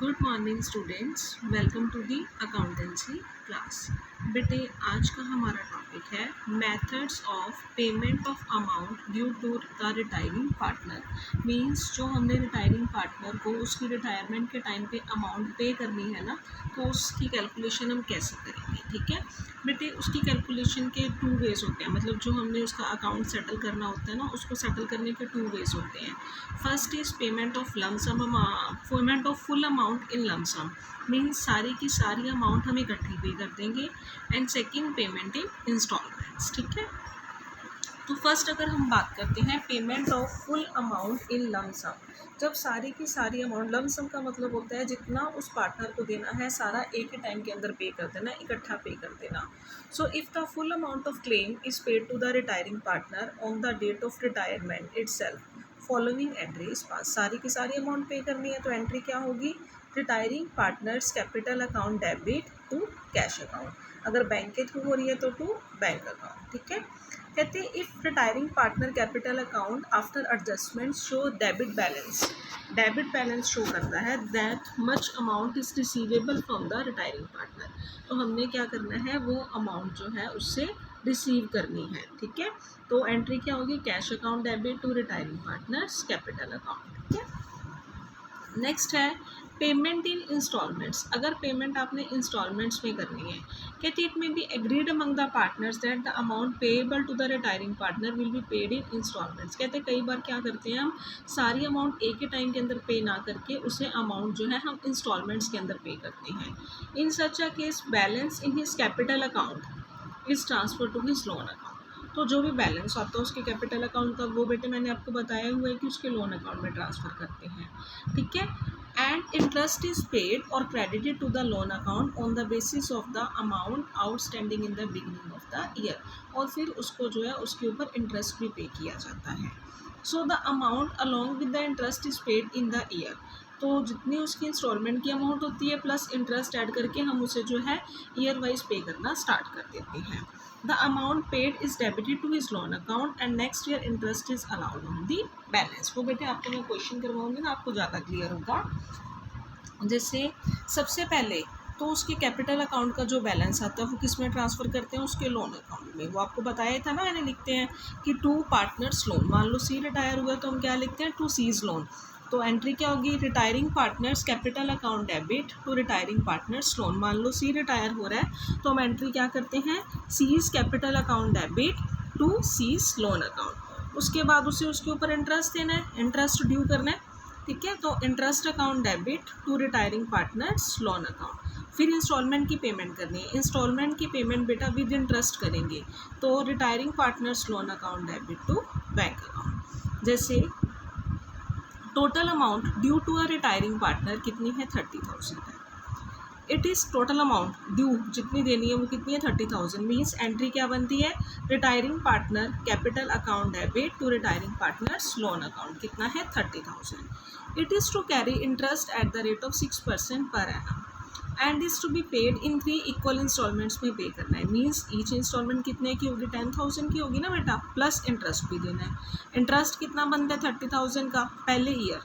Good morning students, welcome to the accountancy class. बेटे आज का हमारा टॉपिक है methods of payment of amount due to the retiring partner. Means जो हमने रिटायरिंग पार्टनर को उसकी रिटायरमेंट के टाइम पे अमाउंट पे करनी है ना, तो उसकी कैलकुलेशन हम कैसे करेंगे। ठीक है बेटे, उसकी कैलकुलेशन के 2 वेज होते हैं। मतलब जो हमने उसका अकाउंट सेटल करना होता है ना, उसको सेटल करने के 2 वेज होते हैं। First is payment of lump sum, payment of full amount in lump sum, means सारी की सारी अमाउंट हम इकट्ठी पे कर देंगे। And second payment in instalments. ठीक है, तो फर्स्ट अगर हम बात करते हैं payment of full amount in lump sum, जब सारी की सारी अमाउंट, लमसम का मतलब होता है जितना उस पार्टनर को देना है सारा एक ही टाइम के अंदर पे कर देना, इकट्ठा पे कर देना। So if the full amount of claim is paid to the retiring partner on the date of retirement itself, following entry is pass, सारी की सारी अमाउंट पे करनी है तो एंट्री क्या होगी, retiring partner's capital account debit to cash account. अगर बैंक के थ्रू हो रही है तो टू बैंक अकाउंट। ठीक है, कहते हैं if retiring partner capital account after adjustment show debit balance show करता है that much amount is receivable from the retiring partner. तो हमने क्या करना है, वो अमाउंट जो है उससे रिसीव करनी है। ठीक है, तो एंट्री क्या होगी, cash account debit to retiring partner's capital account. ठीक है, नेक्स्ट है पेमेंट इन इंस्टॉलमेंट्स। अगर पेमेंट आपने इंस्टॉलमेंट्स में करनी है, कहते it may be agreed among the partners that the amount payable to the retiring partner will be paid in instalments. कहते कई बार क्या करते हैं हम, सारी अमाउंट एक ही टाइम के अंदर पे ना करके उसे अमाउंट जो है हम इंस्टॉलमेंट्स के अंदर पे करते हैं। In such a case balance in his capital account is transfer to his loan account. तो जो भी बैलेंस आता है उसके कैपिटल अकाउंट का, वो बेटे मैंने आपको बताया हुआ है कि उसके लोन अकाउंट में ट्रांसफ़र करते हैं। ठीक है, एंड इंटरेस्ट इज पेड और credited to the loan account on the basis of the amount outstanding in the beginning of the year. और फिर उसको जो है उसके ऊपर इंटरेस्ट भी पे किया जाता है। So the amount along with the interest is paid in the year. तो जितनी उसकी इंस्टॉलमेंट की अमाउंट होती है प्लस इंटरेस्ट ऐड करके हम उसे जो है ईयर वाइज पे करना स्टार्ट कर देते हैं। The amount paid is debited to his loan account and next year interest is allowed on the balance. वो बेटे आपको मैं क्वेश्चन करवाऊंगी ना, आपको ज़्यादा क्लियर होगा। जैसे सबसे पहले तो उसके कैपिटल अकाउंट का जो बैलेंस आता है वो किस में ट्रांसफ़र करते हैं, उसके लोन अकाउंट में। वो आपको बताया था ना मैंने, लिखते हैं कि टू पार्टनर्स लोन। मान लो सी रिटायर हुआ तो हम क्या लिखते हैं, टू सीज लोन। तो एंट्री क्या होगी, retiring partner's capital account debit to retiring partners loan. मान लो सी रिटायर हो रहा है तो हम एंट्री क्या करते हैं, C's capital account debit to C's loan account. उसके बाद उसे उसके ऊपर इंटरेस्ट देना है, इंटरेस्ट ड्यू करना है। ठीक है, तो interest account debit to retiring partners loan account. फिर इंस्टॉलमेंट की पेमेंट करनी है। इंस्टॉलमेंट की पेमेंट बेटा विद इंटरेस्ट करेंगे, तो retiring partners loan account debit to bank account. जैसे total amount due to a retiring partner कितनी है, 30,000 है। It is total amount due, जितनी देनी है वो कितनी है, 30,000। मीन्स एंट्री क्या बनती है, retiring partner capital account debit to retiring partners loan account, कितना है, 30,000। It is to carry interest at the rate of 6% per annum and is to be paid in 3 equal instalments में pay करना है। Means each instalment कितने की होगी, 10,000 की होगी ना बेटा, प्लस इंटरेस्ट भी देना है। इंटरेस्ट कितना बनता है, 30,000 का। पहले ईयर,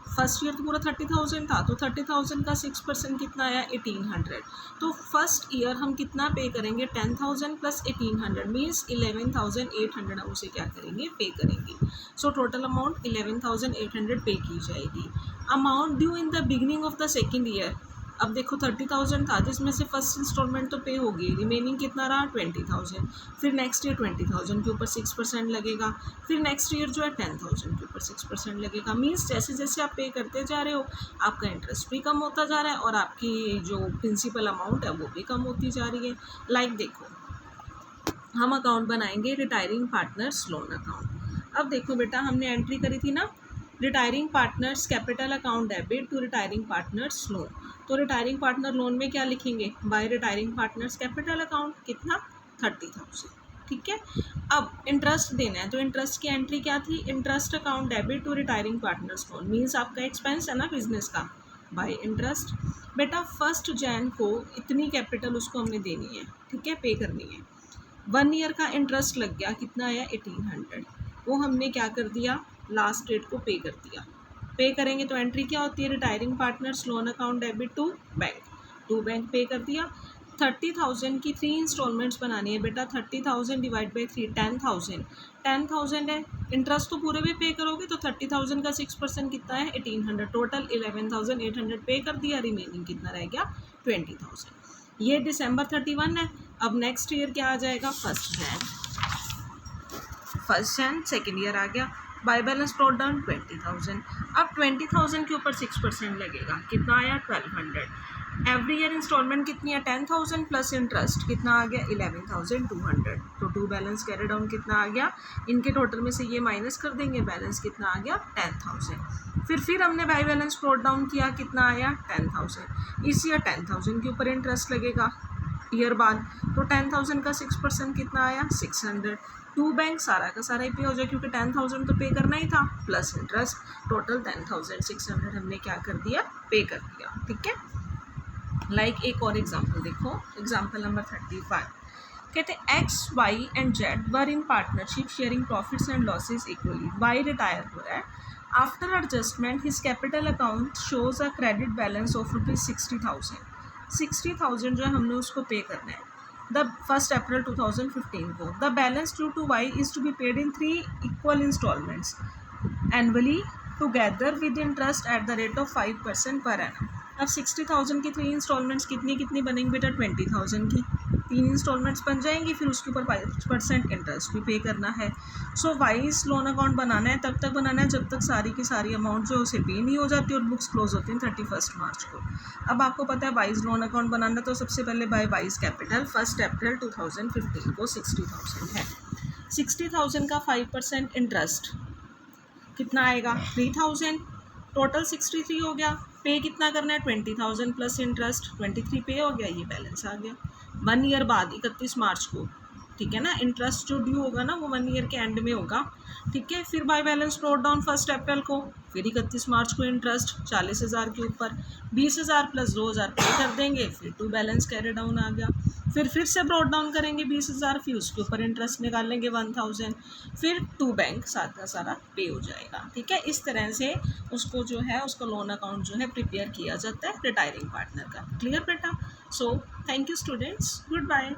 फर्स्ट ईयर तो पूरा 30,000 था, तो 30,000 का 6% कितना आया, 1,800। तो फर्स्ट ईयर हम कितना पे करेंगे, 10,000 प्लस 1,800 मीन्स 11,800 हम उसे क्या करेंगे, पे करेंगे। सो टोटल अमाउंट 11,800 पे की जाएगी। Amount due in the beginning of the second year, अब देखो 30,000 था जिसमें से फर्स्ट इंस्टॉलमेंट तो पे होगी, रिमेनिंग कितना रहा, 20,000। फिर नेक्स्ट ईयर 20,000 के ऊपर 6% लगेगा। फिर नेक्स्ट ईयर जो है 10,000 के ऊपर 6% लगेगा। मीन्स जैसे जैसे आप पे करते जा रहे हो आपका इंटरेस्ट भी कम होता जा रहा है और आपकी जो प्रिंसिपल अमाउंट है वो भी कम होती जा रही है। लाइक देखो हम अकाउंट बनाएंगे रिटायरिंग पार्टनर्स लोन अकाउंट। अब देखो बेटा हमने एंट्री करी थी ना, retiring partner's capital account debit to retiring partners loan. तो रिटायरिंग पार्टनर लोन में क्या लिखेंगे, by retiring partner's capital account, कितना, 30,000। ठीक है, अब इंटरेस्ट देना है तो इंटरेस्ट की एंट्री क्या थी, interest account debit to retiring partners loan. Means आपका एक्सपेंस है ना बिजनेस का, बाय इंटरेस्ट। बेटा 1 जैन को इतनी कैपिटल उसको हमने देनी है, ठीक है, पे करनी है। 1 ईयर का इंटरेस्ट लग गया, कितना आया, 1,800। वो हमने क्या कर दिया, लास्ट डेट को पे कर दिया। पे करेंगे तो एंट्री क्या होती है, retiring partners loan account debit to bank, to bank pay कर दिया। 30,000 की 3 इंस्टॉलमेंट्स बनानी है बेटा, 30,000 डिवाइड बाई 3 10,000, 10,000 है, इंटरेस्ट तो पूरे भी पे करोगे तो 30,000 का 6% कितना है 1,800, टोटल 11,800 पे कर दिया, रिमेनिंग कितना रह गया 20,000। ये दिसंबर 31 है। अब नेक्स्ट ईयर क्या आ जाएगा, फर्स्ट जैन सेकेंड ईयर आ गया, बाय बैलेंस ब्रॉट डाउन 20,000। अब 20,000 के ऊपर 6% लगेगा, कितना आया 1,200। एवरी ईयर इंस्टॉलमेंट कितनी है 10,000 प्लस इंटरेस्ट कितना आ गया 11,200। तो टू बैलेंस कैरी डाउन कितना आ गया, इनके टोटल में से ये माइनस कर देंगे, बैलेंस कितना आ गया 10,000। फिर हमने बाय बैलेंस ब्रॉट डाउन किया, कितना आया 10,000। इस ईयर 10,000 के ऊपर इंटरेस्ट लगेगा ईयर बाद, तो 10,000 का 6% कितना आया 600। टू बैंक सारा का सारा ही पे हो जाए क्योंकि 10,000 तो पे करना ही था प्लस इंटरेस्ट, टोटल 10,600 हमने क्या कर दिया पे कर दिया। ठीक है, लाइक एक और एग्जांपल देखो, एग्जांपल नंबर 35 कहते हैं X Y and Z were in partnership sharing profits and losses equally. Y retire हो रहा है, after adjustment his capital account shows a credit balance of ₹60,000। 60,000 जो है हमने उसको पे करना है द 1 अप्रैल 2015 को। The balance due to Y is to be paid in 3 equal instalments annually together with interest at the rate of 5% per annum. अब 60,000 की 3 इंस्टॉलमेंट्स कितनी कितनी बनेंगी बेटा 20,000 की 3 इंस्टॉलमेंट्स बन जाएंगी, फिर उसके ऊपर 5% इंटरेस्ट भी पे करना है। सो वाइज लोन अकाउंट बनाना है, तब तक बनाना है जब तक सारी की सारी अमाउंट जो उसे पे नहीं हो जाती और बुक्स क्लोज होती हैं 31 मार्च को। अब आपको पता है वाइज लोन अकाउंट बनाना, तो सबसे पहले बाय वाइज कैपिटल 1 अप्रैल 2015 को 60,000 है, 60,000 का 5% इंटरेस्ट कितना आएगा 3,000, टोटल 63 हो गया। पे कितना करना है 20,000 प्लस इंटरेस्ट, 23 पे हो गया, ये बैलेंस आ गया। 1 ईयर बाद 31 मार्च को, ठीक है ना, इंटरेस्ट जो ड्यू होगा ना वो 1 ईयर के एंड में होगा। ठीक है, फिर बाय बैलेंस ब्रॉट डाउन 1 अप्रैल को, फिर 31 मार्च को इंटरेस्ट 40,000 के ऊपर 20,000 प्लस 2,000 पे कर देंगे, फिर टू बैलेंस कैरी डाउन आ गया। फिर से ब्रॉट डाउन करेंगे 20,000, फिर उसके ऊपर इंटरेस्ट निकाल लेंगे 1,000, फिर टू बैंक साथ का सारा पे हो जाएगा। ठीक है, इस तरह से उसको जो है उसका लोन अकाउंट जो है प्रिपेयर किया जाता है रिटायरिंग पार्टनर का। क्लियर बेटा? So thank you students, good bye.